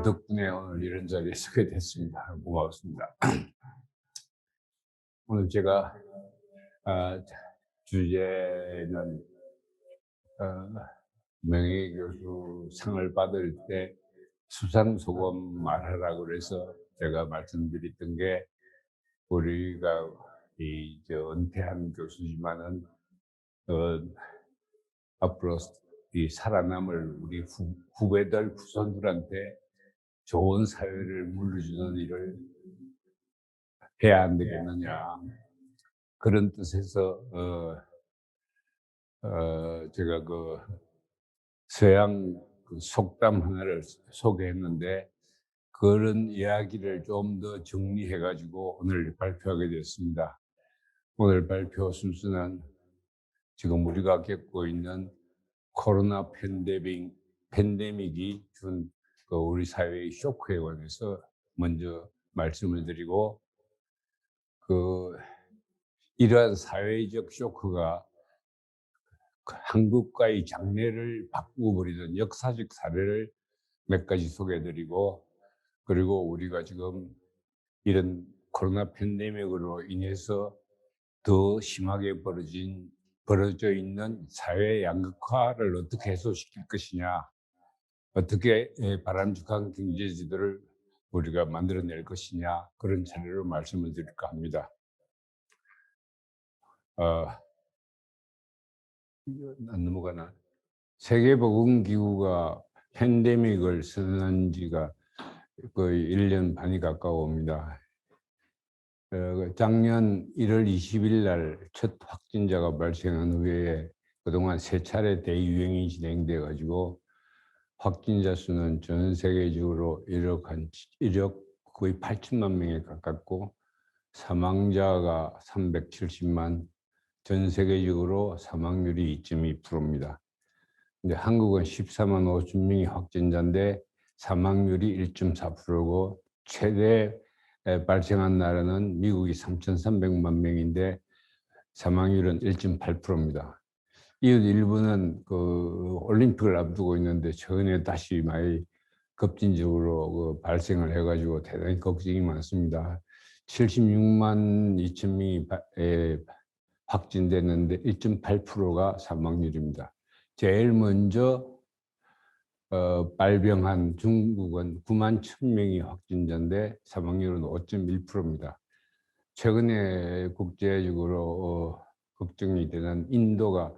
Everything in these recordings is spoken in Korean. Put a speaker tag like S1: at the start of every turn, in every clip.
S1: 덕분에 오늘 이런 자리에 서게 됐습니다. 고맙습니다. 오늘 제가 주제는 명예교수 상을 받을 때 수상소감 말하라고 그래서 제가 말씀드렸던 게, 우리가 은퇴한 교수지만은 앞으로 이 살아남을 우리 후배들, 후손들한테 좋은 사회를 물려주는 일을 해야 안 되겠느냐, 그런 뜻에서 제가 서양 속담 하나를 소개했는데, 그런 이야기를 좀 더 정리해 가지고 오늘 발표하게 됐습니다. 오늘 발표 순서는 지금 우리가 겪고 있는 코로나 팬데믹이 준 우리 사회의 쇼크에 관해서 먼저 말씀을 드리고, 이러한 사회적 쇼크가 한국과의 장래를 바꾸어 버리는 역사적 사례를 몇 가지 소개해 드리고, 그리고 우리가 지금 이런 코로나 팬데믹으로 인해서 더 심하게 벌어져 있는 사회 양극화를 어떻게 해소시킬 것이냐, 어떻게 바람직한 경제지도를 우리가 만들어낼 것이냐, 그런 차례로 말씀을 드릴까 합니다. 안 넘어가나? 세계보건기구가 팬데믹을 선언한 지가 거의 1년 반이 가까워옵니다. 작년 1월 20일 날 첫 확진자가 발생한 후에 그동안 3차례 대유행이 진행돼 가지고 확진자 수는 전 세계적으로 1억 거의 8천만 명에 가깝고, 사망자가 370만, 전 세계적으로 사망률이 2.2%입니다. 근데 한국은 14만 5천 명이 확진자인데 사망률이 1.4%고, 최대 발생한 나라는 미국이 3,300만 명인데 사망률은 1.8%입니다. 이웃 일본은 올림픽을 앞두고 있는데 최근에 다시 많이 급진적으로 발생을 해가지고 대단히 걱정이 많습니다. 76만 2천 명이 확진됐는데 1.8%가 사망률입니다. 제일 먼저 발병한 중국은 9만 1천 명이 확진자인데 사망률은 5.1%입니다. 최근에 국제적으로 걱정이 되는 인도가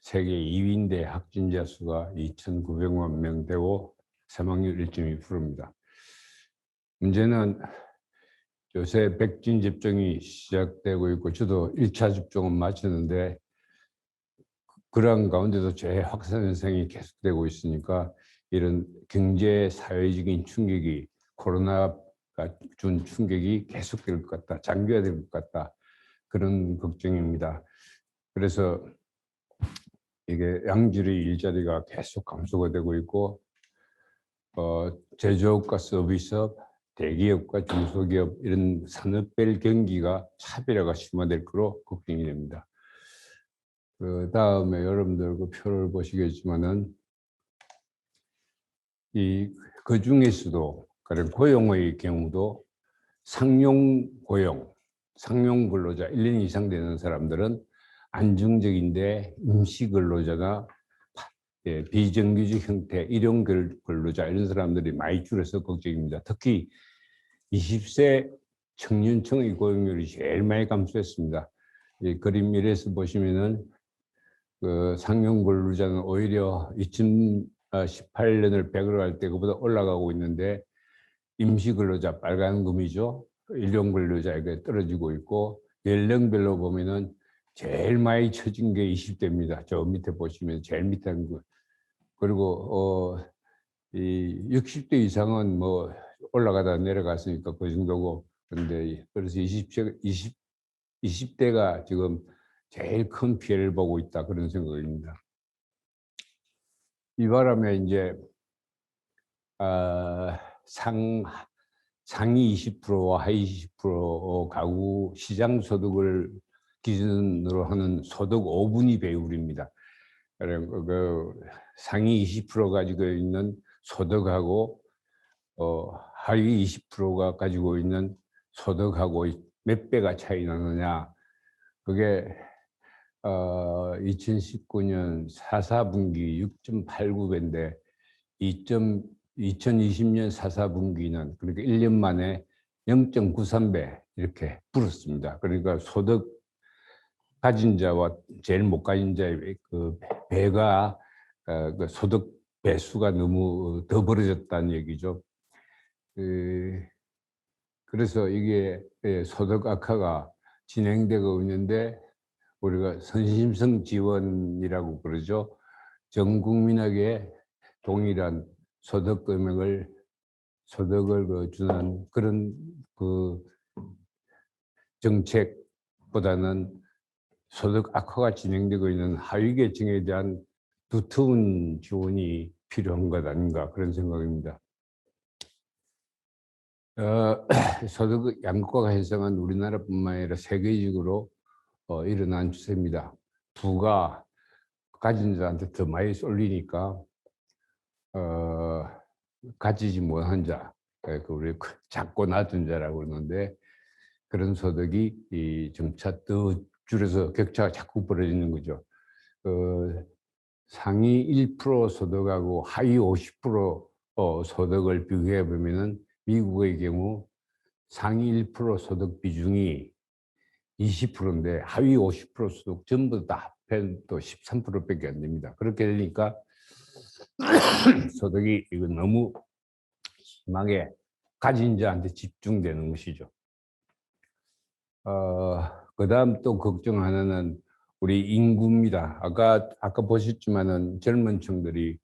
S1: 세계 2위인데 확진자 수가 2,900만 명 되고 사망률 1.2%입니다. 문제는 요새 백신 접종이 시작되고 있고, 저도 1차 접종은 마쳤는데 그런 가운데도 재확산 현상이 계속되고 있으니까 이런 경제 사회적인 충격이, 코로나가 준 충격이 계속될 것 같다, 장기화될 것 같다, 그런 걱정입니다. 그래서 이게 양질의 일자리가 계속 감소가 되고 있고, 제조업과 서비스업, 대기업과 중소기업, 이런 산업별 경기가 차별화가 심화될 거로 걱정이 됩니다. 그 다음에 여러분들 그 표를 보시겠지만은 그 중에서도 그런 고용의 경우도 상용 고용, 상용 근로자 1년 이상 되는 사람들은 안정적인데, 임시 근로자나 비정규직 형태, 일용 근로자, 이런 사람들이 많이 줄어서 걱정입니다. 특히 20세 청년층의 고용률이 제일 많이 감소했습니다. 이 그림 1에서 보시면은 상용 근로자는 오히려 2018년을 100으로 할 때 그보다 올라가고 있는데, 임시 근로자, 빨간 금이죠, 일용 근로자에게 떨어지고 있고, 연령별로 보면은 제일 많이 처진 게 20대입니다. 저 밑에 보시면 제일 밑에 한 거. 그리고 이 60대 이상은 뭐 올라가다 내려갔으니까 그 정도고, 그런데 그래서 20대가 지금 제일 큰 피해를 보고 있다, 그런 생각입니다. 이 바람에 이제 상위 20%와 하위 20% 가구 시장 소득을 기준으로 하는 소득 5분위 배율입니다. 그 상위 20% 가지고 있는 소득하고 하위 20%가 가지고 있는 소득하고 몇 배가 차이 나느냐. 그게 2019년 4분기 6.89배인데 2020년 4분기는 그러니까 1년 만에 0.93배 이렇게 불었습니다. 그러니까 소득 가진 자와 제일 못 가진 자의 그 배가 그 소득 배수가 너무 더 벌어졌다는 얘기죠. 그래서 이게 소득 악화가 진행되고 있는데 우리가 선심성 지원이라고 그러죠. 전 국민에게 동일한 소득을 주는 그런 그 정책보다는 소득 악화가 진행되고 있는 하위 계층에 대한 두터운 지원이 필요한 것 아닌가 그런 생각입니다. 소득 양극화 현상은 우리나라뿐만 아니라 세계적으로 일어난 추세입니다. 부가 가진 자한테 더 많이 쏠리니까 가지지 못한 자, 우리 작고 낮은 자라고 그러는데 그런 소득이 점차 더 줄여서 격차가 자꾸 벌어지는 거죠. 상위 1% 소득하고 하위 50% 소득을 비교해 보면은 미국의 경우 상위 1% 소득 비중이 20%인데 하위 50% 소득 전부 다 합해도 13%밖에 안 됩니다. 그렇게 되니까 소득이 이거 너무 심하게 가진 자한테 집중되는 것이죠. 그다음 또 걱정 하나는 우리 인구입니다. 아까 보셨지만은 젊은 층들이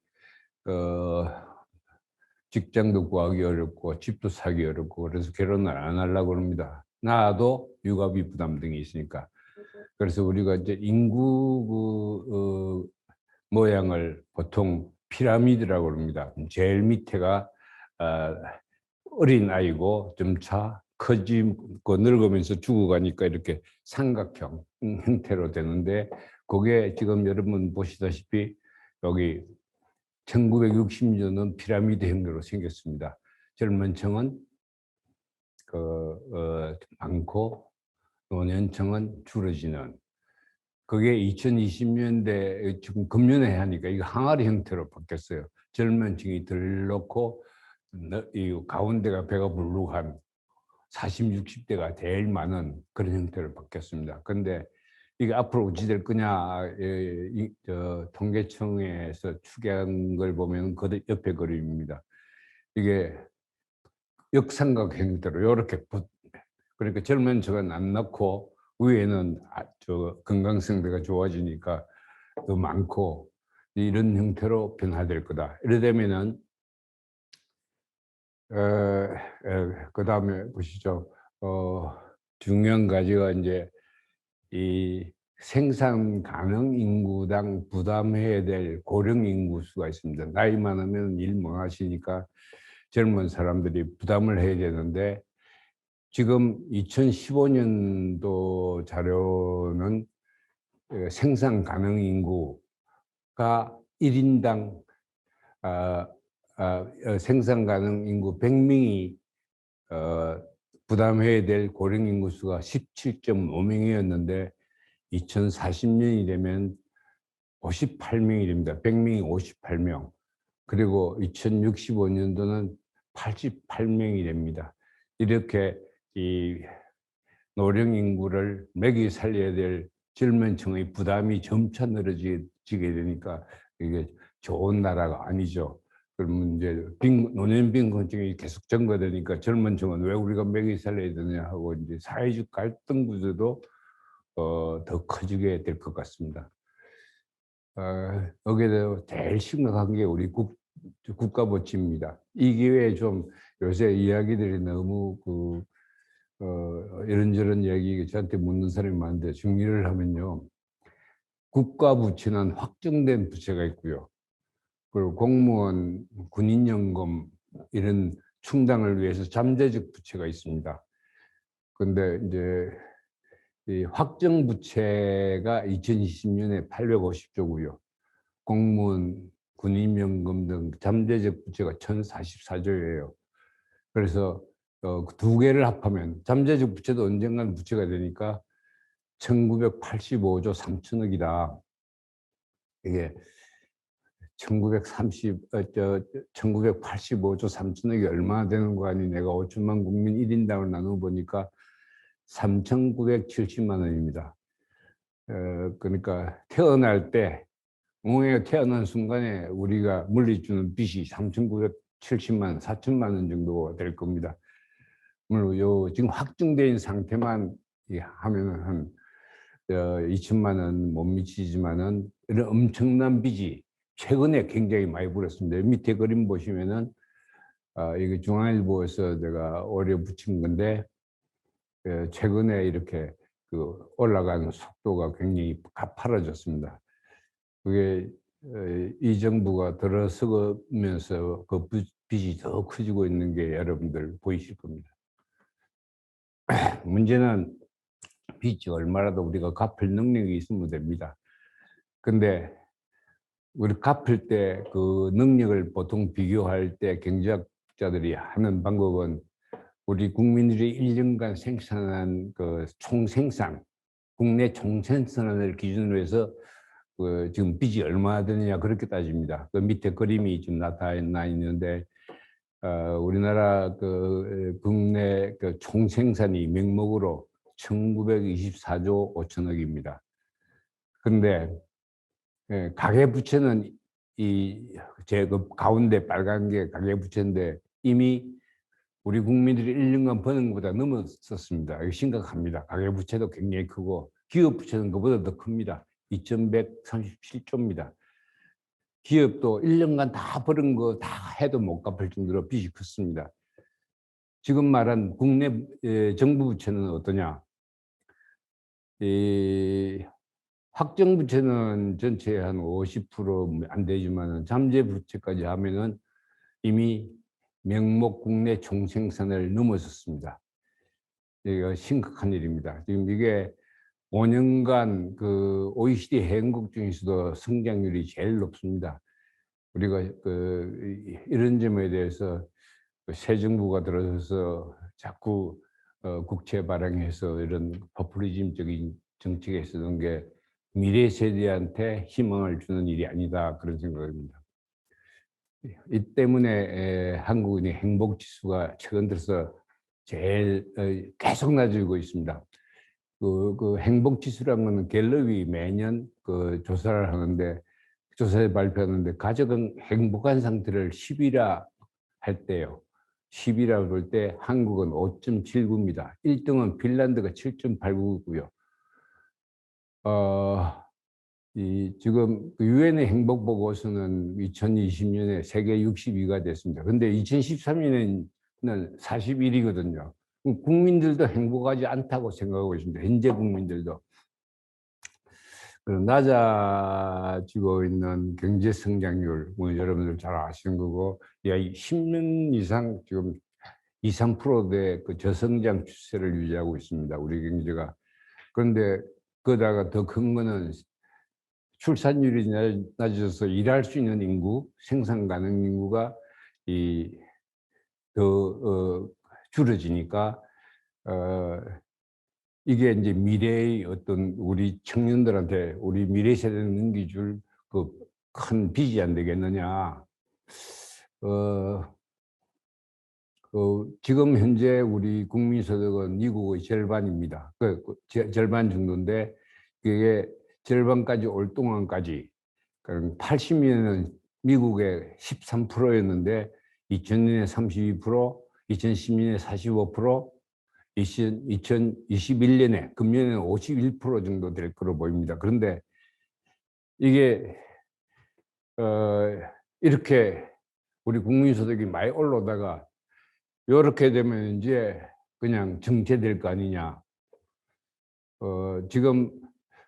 S1: 직장도 구하기 어렵고 집도 사기 어렵고 그래서 결혼을 안 하려고 합니다. 낳아도 육아비 부담 등이 있으니까. 그래서 우리가 이제 인구 모양을 보통 피라미드라고 합니다. 제일 밑에가 어린 아이고 점차 커지고 늙으면서 죽어가니까 이렇게 삼각형 형태로 되는데 그게 지금 여러분 보시다시피 여기 1960년은 피라미드 형태로 생겼습니다. 젊은 층은 많고 노년층은 줄어지는 그게 2020년대 지금 금년에 하니까 이거 항아리 형태로 바뀌었어요. 젊은 층이 덜 놓고 이 가운데가 배가 불룩한 40, 60대가 제일 많은 그런 형태로 바뀌었습니다. 그런데 이게 앞으로 어찌 될 거냐, 통계청에서 추계한 걸 보면 그 옆에 그림입니다. 이게 역삼각 형태로 이렇게 그러니까 젊은 층은 안 낳고 위에는 건강성대가 좋아지니까 더 많고 이런 형태로 변화될 거다. 이러되면은 그 다음에 보시죠. 중요한 가지가 이제 이 생산 가능 인구당 부담해야 될 고령 인구수가 있습니다. 나이 많으면 일 못 하시니까 젊은 사람들이 부담을 해야 되는데 지금 2015년도 자료는 생산 가능 인구가 1인당 생산 가능 인구 100명이 부담해야 될 고령 인구수가 17.5명이었는데 2040년이 되면 58명이 됩니다. 100명이 58명. 그리고 2065년도는 88명이 됩니다. 이렇게 이 노령 인구를 먹이 살려야 될 젊은 층의 부담이 점차 늘어지게 되니까 이게 좋은 나라가 아니죠. 그러면 이제 노년 빈곤층이 계속 증가되니까 젊은 층은 왜 우리가 먹이 살려야 되냐 하고 이제 사회적 갈등 구조도 더 커지게 될 것 같습니다. 여기에 대해서 제일 심각한 게 우리 국가 보치입니다. 이 기회에 좀 요새 이야기들이 너무 이런저런 이야기 저한테 묻는 사람이 많은데 정리를 하면요. 국가 부채는 확정된 부채가 있고요. 그리고 공무원, 군인연금 이런 충당을 위해서 잠재적 부채가 있습니다. 그런데 이제 이 확정 부채가 2020년에 850조고요. 공무원, 군인연금 등 잠재적 부채가 1044조예요. 그래서 두 개를 합하면 잠재적 부채도 언젠간 부채가 되니까 1985조 3천억이다. 이게 1985조 3천억이 얼마나 되는 거 아니. 내가 5천만 국민 1인당을 나눠 보니까 3,970만 원입니다. 그러니까 태어날 때 웅이가 태어난 순간에 우리가 물리주는 빚이 3,970만, 4천만 원 정도 될 겁니다. 물론 지금 확정된 상태만 하면은 한 2천만 원 못 미치지만은 이런 엄청난 빚이 최근에 굉장히 많이 불었습니다. 밑에 그림 보시면은 이게 중앙일보에서 제가 올해 붙인 건데 최근에 이렇게 그 올라가는 속도가 굉장히 가파라졌습니다. 그게 이 정부가 들어서면서 그 빚이 더 커지고 있는 게 여러분들 보이실 겁니다. 문제는 빚이 얼마라도 우리가 갚을 능력이 있으면 됩니다. 근데 우리 갚을 때 그 능력을 보통 비교할 때 경제학자들이 하는 방법은 우리 국민들이 1년간 생산한 그 총생산, 국내 총생산을 기준으로 해서 그 지금 빚이 얼마나 되느냐 그렇게 따집니다. 그 밑에 그림이 좀 나타나 있는데 우리나라 그 국내 그 총생산이 명목으로 1924조 5천억입니다. 그런데 가계부채는 제 그 가운데 빨간 게 가계부채인데 이미 우리 국민들이 1년간 버는 것보다 넘었었습니다. 이거 심각합니다. 가계부채도 굉장히 크고 기업부채는 그보다 더 큽니다. 2,137조입니다. 기업도 1년간 다 버는 거 다 해도 못 갚을 정도로 빚이 컸습니다. 지금 말한 국내 정부 부채는 어떠냐? 확정 부채는 전체 한 50%안 되지만 잠재 부채까지 하면은 이미 명목 국내 총생산을 넘어섰습니다. 이거 심각한 일입니다. 지금 이게 5년간 그 OECD 회원국 중에서도 성장률이 제일 높습니다. 우리가 이런 점에 대해서 새 정부가 들어서서 자꾸 국채 발행해서 이런 포퓰리즘적인 정책에 쓰는 게 미래 세대한테 희망을 주는 일이 아니다 그런 생각입니다. 이 때문에 한국인의 행복 지수가 최근 들어서 제일 계속 낮아지고 있습니다. 그 행복 지수라는 것은 갤럽이 매년 그 조사를 하는데 조사에 발표하는데 가족은 행복한 상태를 10이라 할 때요. 10이라 볼 때 한국은 5.79입니다. 1등은 핀란드가 7.89고요. 지금 유엔의 행복 보고서는 2020년에 세계 62가 됐습니다. 근데 2013년에는 41이거든요. 국민들도 행복하지 않다고 생각하고 있습니다. 현재 국민들도. 낮아지고 있는 경제 성장률, 뭐 여러분들 잘 아시는 거고, 10년 이상 지금 2, 3%대 그 저성장 추세를 유지하고 있습니다. 우리 경제가. 그런데 거다가 더 큰 거는 출산율이 낮아져서 일할 수 있는 인구, 생산 가능 인구가 더 줄어지니까 이게 이제 미래의 어떤 우리 청년들한테 우리 미래 세대는 넘겨줄 그 큰 빚이 안 되겠느냐. 지금 현재 우리 국민 소득은 미국의 절반입니다. 절반 정도인데 그게 절반까지 올 동안까지 그럼 80년에는 미국의 13%였는데 2000년에 32%, 2010년에 45%, 2021년에 금년에는 51% 정도 될 거로 보입니다. 그런데 이게 이렇게 우리 국민소득이 많이 올라오다가 이렇게 되면 이제 그냥 정체될 거 아니냐. 지금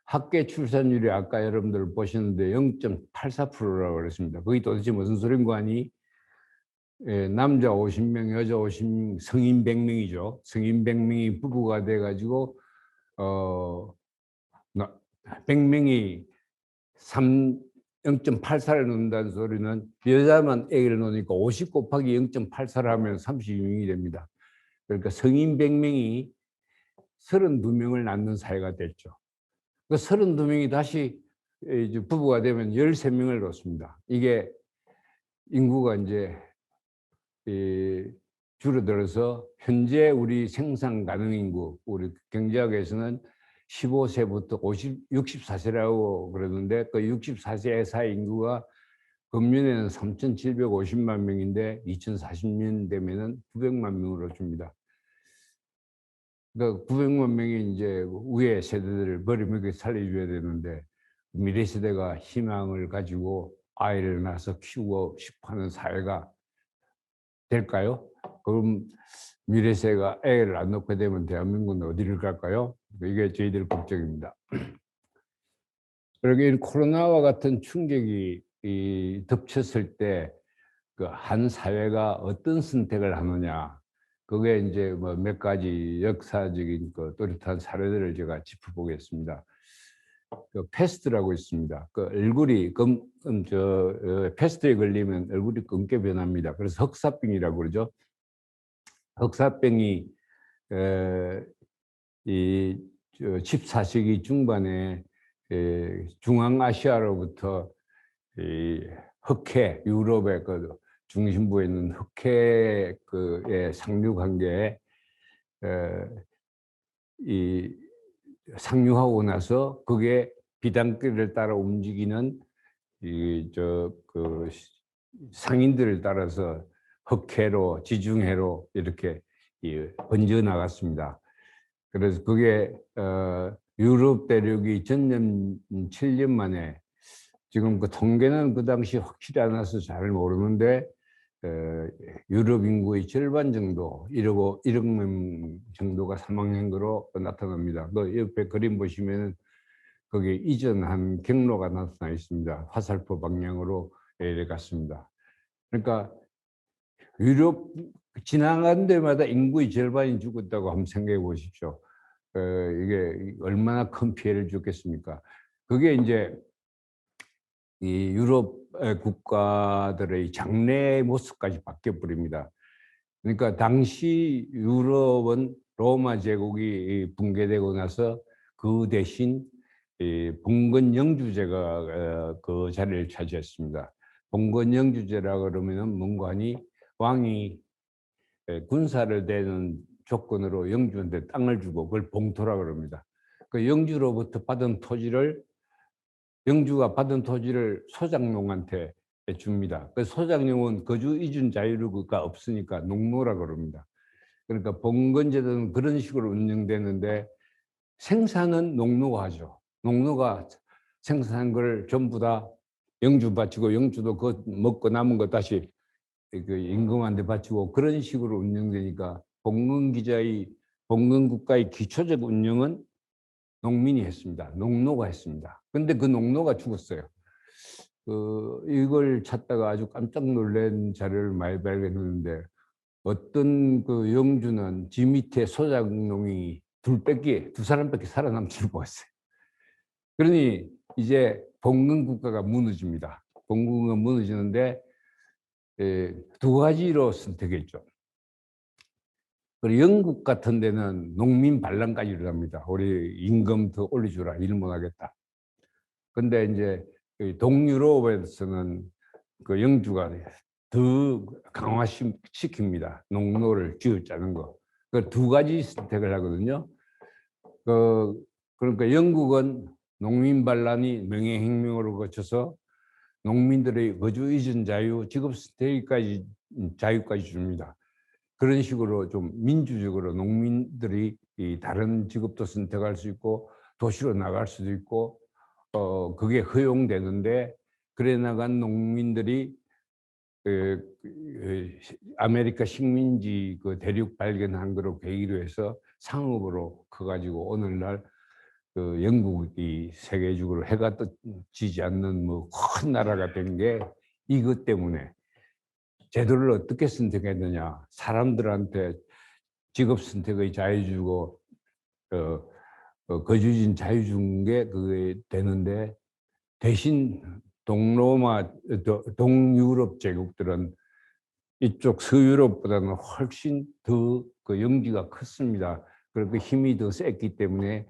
S1: 학계 출산율이 아까 여러분들 보시는데 0.84%라고 그랬습니다. 그게 도대체 무슨 소린 거 아니? 남자 50명, 여자 50명, 성인 100명이죠. 성인 100명이 부부가 돼가지고 100명이 0.84를 넣는다는 소리는 여자만 아기를 놓으니까 50 곱하기 0.84를 하면 32명이 됩니다. 그러니까 성인 100명이 32명을 낳는 사회가 됐죠. 그 32명이 다시 이제 부부가 되면 13명을 놓습니다. 이게 인구가 이제 줄어들어서 현재 우리 생산 가능 인구, 우리 경제학에서는 15세부터 64세라고 그러는데 그 64세 사이 인구가 금년에는 3,750만 명인데 2040년 되면은 900만 명으로 줍니다. 그러니까 900만 명이 이제 위에 세대들을 머리먹게 살려줘야 되는데 미래 세대가 희망을 가지고 아이를 낳아서 키우고 싶어하는 사회가 될까요? 그럼 미래 세대가 애를 안 낳게 되면 대한민국은 어디를 갈까요? 이게 저희들 걱정입니다. 그러게 코로나와 같은 충격이 덮쳤을 때 그 한 사회가 어떤 선택을 하느냐, 그게 이제 뭐 몇 가지 역사적인 그 또렷한 사례들을 제가 짚어보겠습니다. 그 패스트라고 있습니다. 그 얼굴이 패스트에 걸리면 얼굴이 검게 변합니다. 그래서 흑사병이라고 그러죠. 흑사병이 이 14세기 중반에 중앙아시아로부터 이 흑해, 유럽의 그 중심부에 있는 흑해의 상류 관계에 이 상륙하고 나서 그게 비단길을 따라 움직이는 그 상인들을 따라서 흑해로, 지중해로 이렇게 번져 나갔습니다. 그래서 그게 유럽 대륙이 전년 7년 만에, 지금 그 통계는 그 당시 확실히 않아서 잘 모르는데 유럽 인구의 절반 정도, 1억 명 정도가 사망한 거로 나타납니다. 그 옆에 그림 보시면 거기에 이전한 경로가 나타나 있습니다. 화살표 방향으로 내려갔습니다. 그러니까 유럽 지나간 데마다 인구의 절반이 죽었다고 한번 생각해 보십시오. 이게 얼마나 큰 피해를 줬겠습니까? 그게 이제 이 유럽 국가들의 장래 모습까지 바뀌어 버립니다. 그러니까 당시 유럽은 로마 제국이 붕괴되고 나서 그 대신 봉건 영주제가 그 자리를 차지했습니다. 봉건 영주제라 그러면은 뭔가 하니 왕이 군사를 대는 조건으로 영주한테 땅을 주고 그걸 봉토라 그럽니다. 그 영주로부터 받은 토지를, 영주가 받은 토지를 소장농한테 줍니다. 그 소장농은 거주 이준 자유가 없으니까 농노라 그럽니다. 그러니까 봉건제도는 그런 식으로 운영되는데 생산은 농노가 하죠. 농노가 생산한 걸 전부 다 영주 바치고 영주도 그 먹고 남은 거 다시 그 임금한테 바치고 그런 식으로 운영되니까 봉건 국가의 기초적 운영은 농민이 했습니다. 농노가 했습니다. 근데 그 농노가 죽었어요. 이걸 찾다가 아주 깜짝 놀란 자료를 많이 발견했는데 어떤 그 영주는 지 밑에 소작농이 두 사람밖에 살아남지를 못했어요. 그러니 이제 봉건 국가가 무너집니다. 봉건국가 무너지는데 두 가지로 선택했죠. 그리고 영국 같은 데는 농민 반란까지 일어납니다. 우리 임금 더 올려주라, 일 못하겠다. 근데 이제 동유럽에서는 그 영주가 더 강화시킵니다. 농노를 쥐어짜는 거. 그 두 가지 선택을 하거든요. 그러니까 영국은 농민 반란이 명예혁명으로 거쳐서 농민들의 거주 이전 자유, 직업 선택까지 자유까지 줍니다. 그런 식으로 좀 민주적으로 농민들이 이 다른 직업도 선택할 수 있고 도시로 나갈 수도 있고 그게 허용되는데, 그래 나간 농민들이 아메리카 식민지 그 대륙 발견한 거로 계기로 해서 상업으로 커가지고 오늘날 그 영국이 세계적으로 해가 떠지지 않는 뭐 큰 나라가 된 게 이것 때문에. 제도를 어떻게 선택했느냐, 사람들한테 직업 선택의 자유 주고 거주진 자유 준 게 그게 되는데, 대신 동로마, 동유럽 제국들은 이쪽 서유럽보다는 훨씬 더 그 영지가 컸습니다. 그리고 힘이 더 셌기 때문에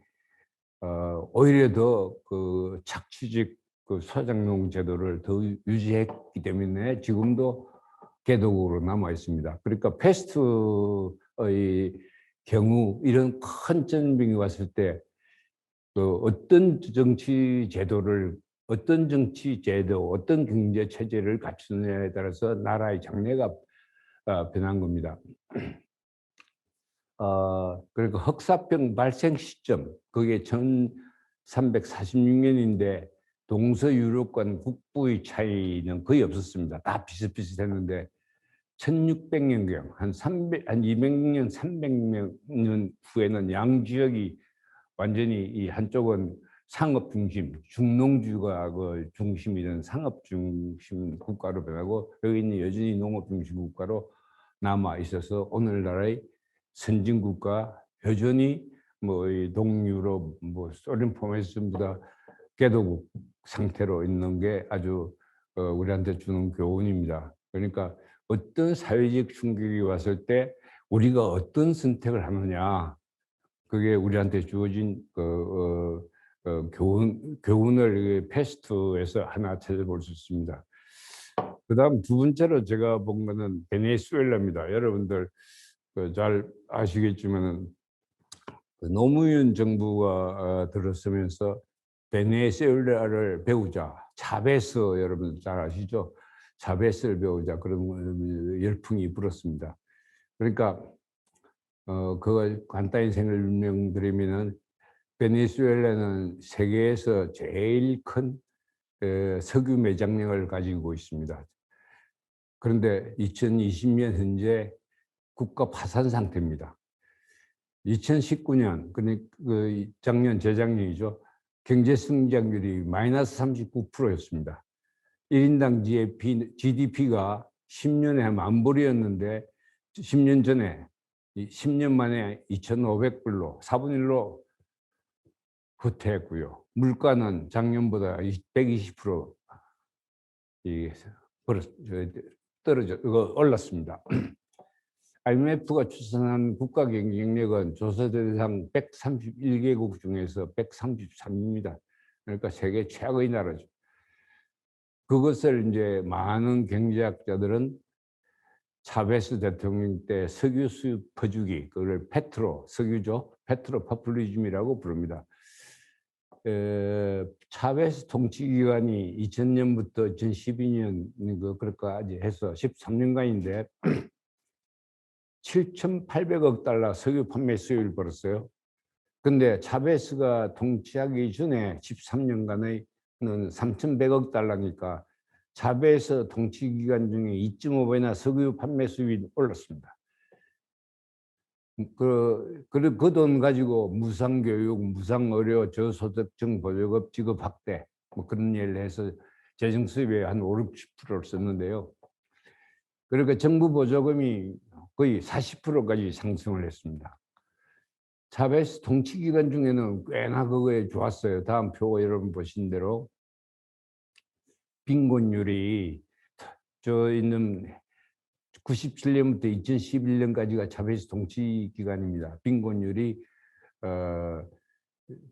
S1: 오히려 더 그 착취직 그 소작농 제도를 더 유지했기 때문에 지금도 계독으로 남아 있습니다. 그러니까 패스트의 경우 이런 큰 전쟁이 왔을 때 그 어떤 정치 제도를 어떤 정치 제도, 어떤 경제 체제를 갖추느냐에 따라서 나라의 장래가 변한 겁니다. 그리고 흑사병 발생 시점, 그게 1346년인데 동서유럽과 북부의 차이는 거의 없었습니다. 다 비슷비슷했는데 1600년경 한 200년, 300년 후에는 양 지역이 완전히 이 한쪽은 상업 중심, 중농주가 그 중심이 된 상업 중심 국가로 변하고 여기는 여전히 농업 중심 국가로 남아 있어서 오늘날의 선진국가 여전히 뭐 이 동유럽, 뭐 소련 포함해서 전부 다 개도국 상태로 있는 게 아주 우리한테 주는 교훈입니다. 그러니까 어떤 사회적 충격이 왔을 때 우리가 어떤 선택을 하느냐, 그게 우리한테 주어진 교훈을 패스트에서 하나 찾아볼 수 있습니다. 그다음 두 번째로 제가 본 거는 베네수엘라입니다. 여러분들 잘 아시겠지만은 그 노무현 정부가 들어서면서 베네수엘라를 배우자, 차베스 여러분 잘 아시죠? 차베스를 배우자 그런 열풍이 불었습니다. 그러니까 그걸 간단히 설명드리면은 베네수엘라는 세계에서 제일 큰 석유 매장량을 가지고 있습니다. 그런데 2020년 현재 국가 파산 상태입니다. 2019년, 그 작년, 재작년이죠. 경제 성장률이 마이너스 39%였습니다. 1인당 GDP가 10년에 만 불이었는데 10년 전에 10년 만에 2,500불로 4분의 1로 후퇴했고요. 물가는 작년보다 120% 떨어져 올랐습니다. IMF가 추산한 국가 경쟁력은 조사 대상 131개국 중에서 133입니다. 그러니까 세계 최악의 나라죠. 그것을 이제 많은 경제학자들은 차베스 대통령 때 석유 수입 퍼주기, 그걸 석유죠. 페트로 포퓰리즘이라고 부릅니다. 차베스 통치 기간이 2000년부터 2012년 그럴까지 해서 13년간인데 7,800억 달러 석유 판매 수익을 벌었어요. 근데 차베스가 통치하기 전에 13년간의 3,100억 달러니까 차베스 통치 기간 중에 2.5배나 석유 판매 수익이 올랐습니다. 그 돈 가지고 무상교육, 무상의료, 저소득층 보조급 지급 확대 뭐 그런 일을 해서 재정 수입의 한 5, 60%를 썼는데요. 그러니까 정부 보조금이 거의 40%까지 상승을 했습니다. 차베스 통치 기간 중에는 꽤나 그거에 좋았어요. 다음 표 여러분 보신 대로 빈곤율이 저 있는 97년부터 2011년까지가 차베스 통치 기간입니다. 빈곤율이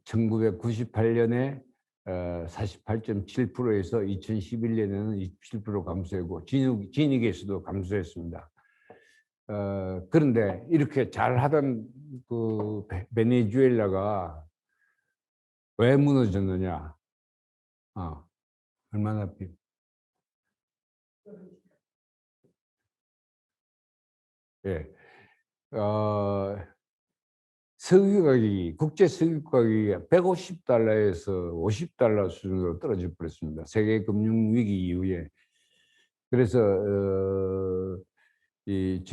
S1: 1998년에 48.7%에서 2011년에는 27% 감소하고 진위계수도 감소했습니다. 그런데 이렇게 잘하던 그 베네수엘라가 왜 무너졌느냐? 얼마나 예. 석유 가격이 국제 석유 가격이 150달러에서 50달러 수준으로 떨어져 버렸습니다. 세계 금융 위기 이후에. 그래서 이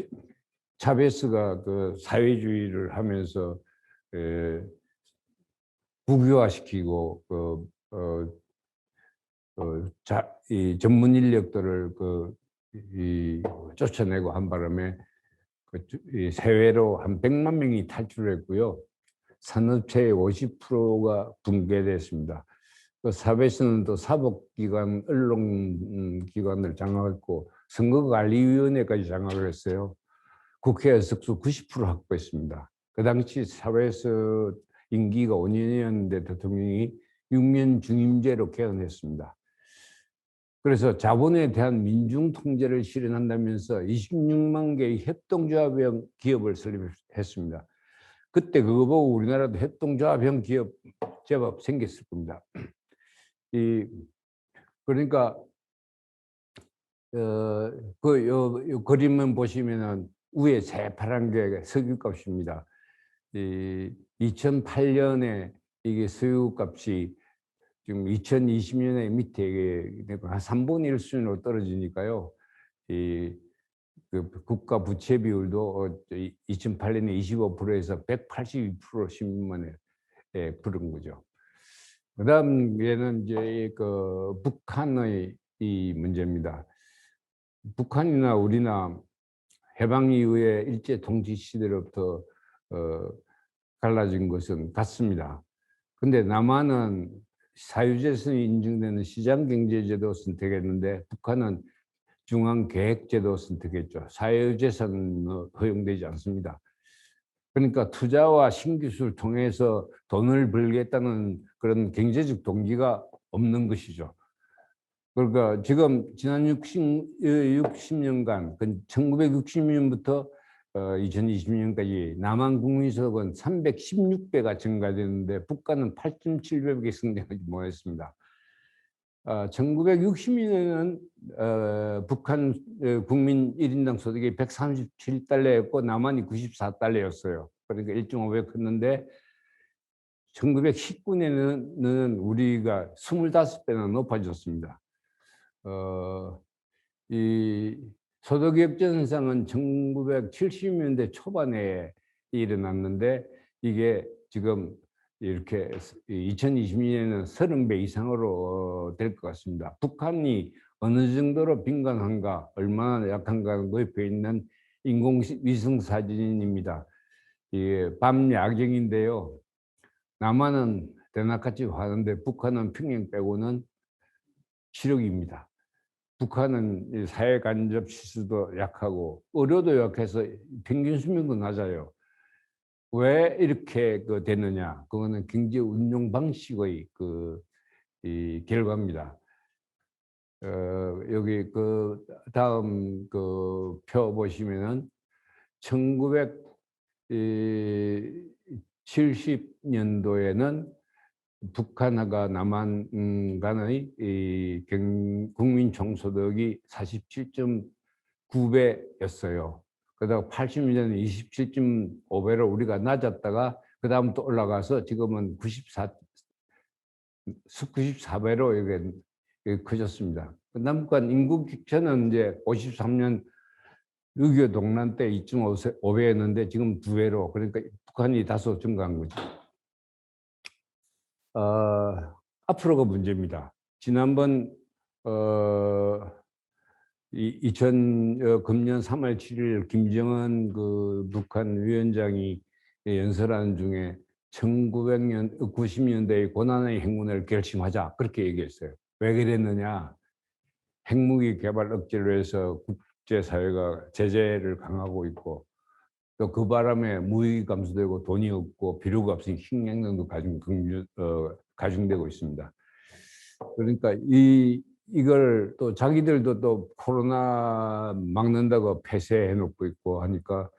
S1: 차베스가 그 사회주의를 하면서 국유화시키고 이 전문 인력들을 쫓아내고 한 바람에 이 세외로 한 100만 명이 탈출했고요. 산업체의 50%가 붕괴됐습니다. 그 사회에서는 또 사법기관, 언론기관을 장악했고 선거관리위원회까지 장악을 했어요. 국회 석수 90% 확보했습니다. 그 당시 사회에서 임기가 5년이었는데 대통령이 6년 중임제로 개헌했습니다. 그래서 자본에 대한 민중 통제를 실현한다면서 26만 개의 협동조합형 기업을 설립했습니다. 그때 그거 보고 우리나라도 협동조합형 기업 제법 생겼을 겁니다. 그러니까 요 그림을 보시면은 위에 새파란 게 석유값입니다. 2008년에 이게 석유값이 지금 2020년에 밑에 한 3분의 1 수준으로 떨어지니까요. 그 국가 부채 비율도 2008년에 25%에서 182% 10만에 부른 거죠. 그다음에는 이제 그 북한의 이 문제입니다. 북한이나 우리나 해방 이후에 일제 통치 시대로부터 갈라진 것은 같습니다. 근데 남한은 사유재선이 인정되는 시장경제제도 선택했는데 북한은 중앙계획제도 선택했죠. 사유재선은 허용되지 않습니다. 그러니까 투자와 신기술을 통해서 돈을 벌겠다는 그런 경제적 동기가 없는 것이죠. 그러니까 지금 지난 60년간, 1960년부터 2020년까지 남한 국민소득은 316배가 증가됐는데 북한은 8.7배밖에 성장하지 못했습니다. 1960년에는 북한 국민 1인당 소득이 137달러였고 남한이 94달러였어요. 그러니까 1.5배 컸는데 1919년에는 우리가 25배나 높아졌습니다. 이 소득역전 현상은 1970년대 초반에 일어났는데 이게 지금 이렇게 2022년에는 30배 이상으로 될 것 같습니다. 북한이 어느 정도로 빈곤한가, 얼마나 약한가 도입해 있는 인공위성 사진입니다. 이게 밤 야경인데요. 남한은 대낮같이 화는데 북한은 평양 빼고는 시력입니다. 북한은 사회 간접 지수도 약하고 의료도 약해서 평균 수명도 낮아요. 왜 이렇게 되느냐? 그거는 경제 운용 방식의 이 결과입니다. 여기 다음 표 보시면은 1970년도에는 북한과 남한 간의 국민 총소득이 47.9배였어요. 그다음 80년에는 27.5배로 우리가 낮았다가 그 다음 또 올라가서 지금은 94배로 이게 커졌습니다. 남북한 인구 격차는 이제 53년 6.25 동란 때 2.5배였는데 지금 2배로, 그러니까 북한이 다소 증가한 거죠. 앞으로가 문제입니다. 지난번 금년 3월 7일 김정은 북한 위원장이 연설하는 중에 1990년대의 고난의 행군을 결심하자 그렇게 얘기했어요. 왜 그랬느냐? 핵무기 개발 억제를 해서 국제사회가 제재를 강하고 있고 또 그 바람에 무역이 감소되고 돈이 없고 필요가 없으니 식량난도 가중되고 있습니다. 그러니까 이걸 또 자기들도 또 코로나 막는다고 폐쇄해 놓고 있고 하니까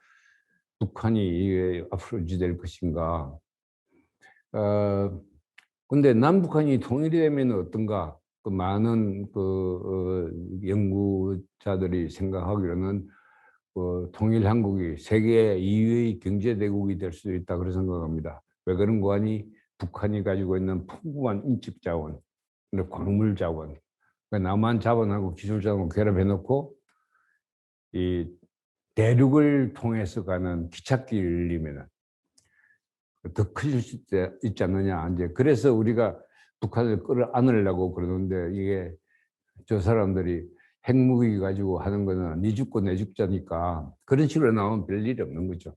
S1: 북한이 이게 앞으로 유지될 것인가. 근데 남북한이 통일이 되면 어떤가? 많은 연구자들이 생각하기로는 통일 한국이 세계 2위의 경제 대국이 될 수도 있다 그런 생각합니다. 왜 그런 거 하니? 북한이 가지고 있는 풍부한 인적 자원, 광물 자원, 남한 자본하고 기술 자원을 결합해 놓고 이 대륙을 통해서 가는 기찻길이면은 더 커질 수 있지 않느냐. 이제 그래서 우리가 북한을 끌어안으려고 그러는데 이게 저 사람들이 핵무기 가지고 하는 거는 니 죽고 내 죽자니까 그런 식으로 나오면 별일이 없는 거죠.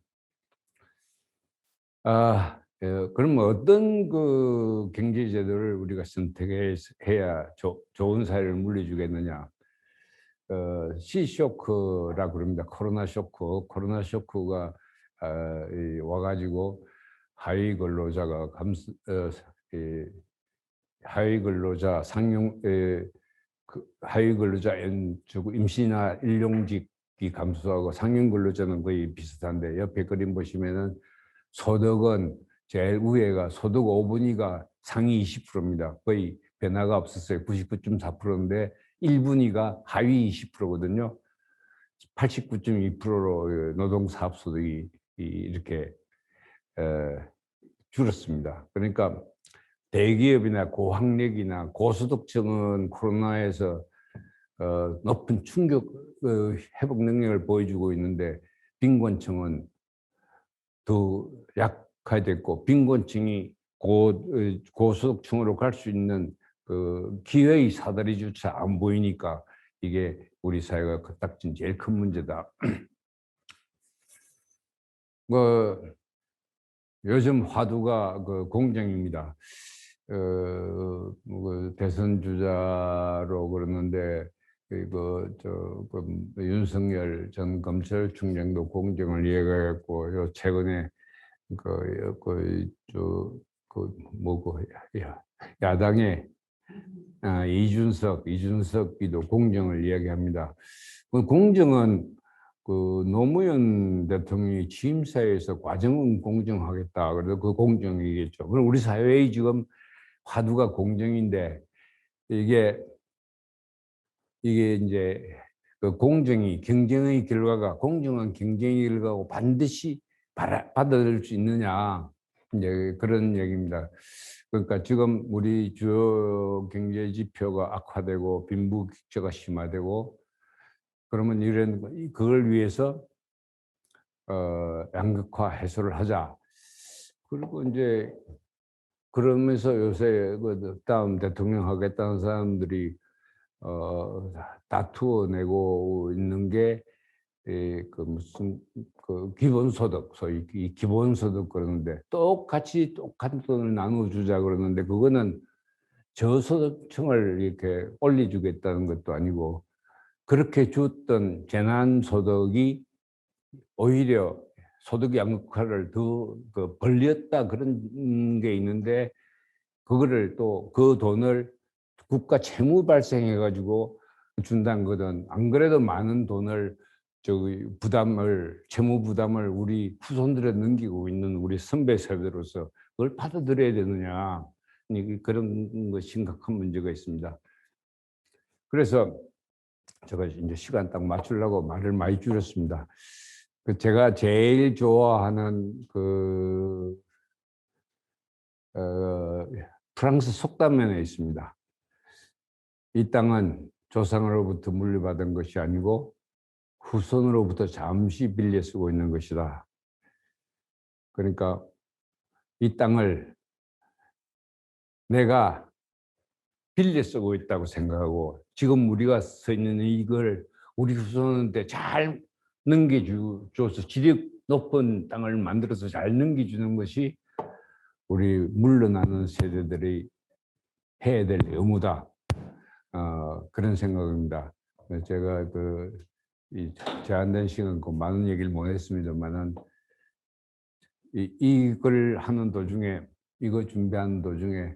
S1: 그러면 어떤 그 경제 제도를 우리가 선택해야 좋은 사회를 물려주겠느냐? C쇼크라고 그럽니다. 코로나 쇼크. 코로나 쇼크가 와가지고 하위 근로자가 하위 근로자 하위 근로자 임시나 일용직이 감소하고 상용 근로자는 거의 비슷한데, 옆에 그림 보시면은 소득은 제일 위에가 소득 5분위가 상위 20%입니다. 거의 변화가 없었어요. 99.4%인데 1분위가 하위 20%거든요. 89.2%로 노동사업소득이 이렇게 줄었습니다. 그러니까 대기업이나 고학력이나 고소득층은 코로나에서 높은 충격 회복 능력을 보여주고 있는데, 빈곤층은 더 약화됐고, 빈곤층이 고소득층으로 갈 수 있는 그 기회의 사다리조차 안 보이니까 이게 우리 사회가 닥친 제일 큰 문제다. 뭐 요즘 화두가 그 공정입니다. 그 대선 주자로 그러는데, 윤석열 전 검찰총장도 공정을 이야기했고, 최근에 야당의 이준석이도 공정을 이야기합니다. 그 공정은 그 노무현 대통령이 취임사에서 과정은 공정하겠다. 그래서 그 공정이겠죠. 그럼 우리 사회의 지금 화두가 공정인데, 이게 이제 그 공정이 경쟁의 결과가 공정한 경쟁의 결과고 반드시 받아들일 수 있느냐, 이제 그런 얘기입니다. 그러니까 지금 우리 주요 경제 지표가 악화되고 빈부격차가 심화되고, 그러면 그걸 위해서 양극화 해소를 하자. 그리고 이제 그러면서 요새 그 다음 대통령 하겠다는 사람들이 다투어내고 있는 게 무슨 기본소득, 소위 이 기본소득 그러는데, 똑같은 돈을 나눠주자 그러는데, 그거는 저소득층을 이렇게 올려주겠다는 것도 아니고, 그렇게 줬던 재난소득이 오히려 소득 양극화를 더 벌렸다, 그런 게 있는데, 그거를 또 그 돈을 국가 채무 발생해 가지고 준다는 거든, 안 그래도 많은 돈을 채무 부담을 우리 후손들에 넘기고 있는 우리 선배 세대로서 그걸 받아들여야 되느냐, 그런 거 심각한 문제가 있습니다. 그래서 제가 이제 시간 딱 맞추려고 말을 많이 줄였습니다. 제가 제일 좋아하는 프랑스 속담면에 있습니다. 이 땅은 조상으로부터 물려받은 것이 아니고 후손으로부터 잠시 빌려 쓰고 있는 것이다. 그러니까 이 땅을 내가 빌려 쓰고 있다고 생각하고, 지금 우리가 서 있는 이걸 우리 후손한테 잘 넘겨줘서 지력 높은 땅을 만들어서 잘 넘겨주는 것이 우리 물러나는 세대들이 해야 될 의무다. 그런 생각입니다. 제가 이 제한된 시간 많은 얘기를 못 했습니다만은, 이걸 하는 도중에, 이거 준비하는 도중에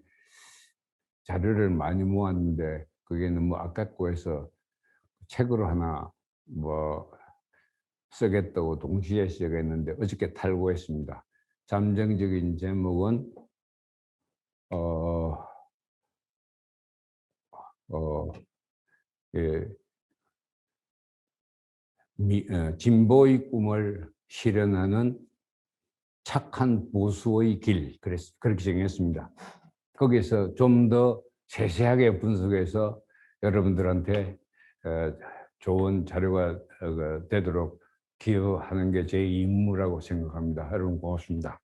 S1: 자료를 많이 모았는데 그게 너무 아깝고 해서 책으로 하나 쓰겠다고 동시에 시작했는데 어저께 탈고했습니다. 잠정적인 제목은 진보의 꿈을 실현하는 착한 보수의 길, 그렇게 정했습니다. 거기서 좀 더 세세하게 분석해서 여러분들한테 좋은 자료가 되도록 기여하는 게 제 임무라고 생각합니다. 여러분 고맙습니다.